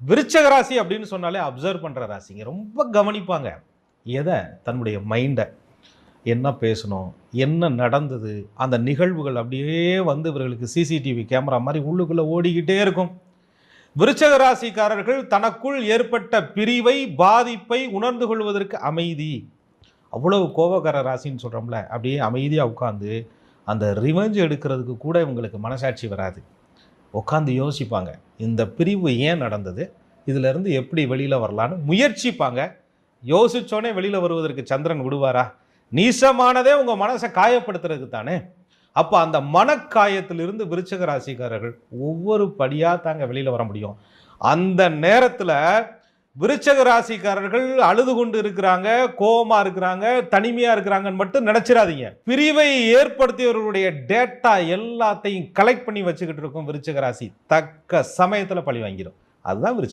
விருச்சக ராசி அப்படின்னு சொன்னாலே அப்சர்வ் பண்ற ராசிங்க. ரொம்ப கவனிப்பாங்க. எதை? தன்னுடைய மைண்டை. என்ன பேசணும், என்ன நடந்தது, அந்த நிகழ்வுகள் அப்படியே வந்து இவர்களுக்கு சிசிடிவி கேமரா மாதிரி உள்ளுக்குள்ள ஓடிக்கிட்டே இருக்கும். விருச்சக ராசிக்காரர்கள் தனக்குள் ஏற்பட்ட பிரிவை, பாதிப்பை உணர்ந்து கொள்வதற்கு அமைதி. அவ்வளவு கோபக்கார ராசின்னு சொல்றோம்ல, அப்படியே அமைதியா உட்கார்ந்து அந்த ரிவெஞ்ச் எடுக்கிறதுக்கு கூட இவங்களுக்கு மனசாட்சி வராது. உட்காந்து யோசிப்பாங்க. இந்த பிரிவு ஏன் நடந்தது, இதுல இருந்து எப்படி வெளியில வரலான்னு முயற்சிப்பாங்க. யோசிச்சோனே வெளியில வருவதற்கு சந்திரன் விடுவாரா? நீசமானதே உங்க மனசை காயப்படுத்துறதுக்கு தானே. அப்போ அந்த மனக்காயத்திலிருந்து விருச்சக ராசிக்காரர்கள் ஒவ்வொரு படியா தாங்க வெளியில வர முடியும். அந்த நேரத்தில் விருச்சக ராசிக்காரர்கள் அழுது கொண்டு இருக்கிறாங்க, கோபமா இருக்கிறாங்க, தனிமையா இருக்கிறாங்கன்னு மட்டும் நினைச்சிடாதீங்க. பிரிவை ஏற்படுத்தியவர்களுடைய டேட்டா எல்லாத்தையும் கலெக்ட் பண்ணி வச்சுக்கிட்டு இருக்கும் விருச்சக ராசி. தக்க சமயத்தில் பழி வாங்கிடும். அதுதான் விருச்சக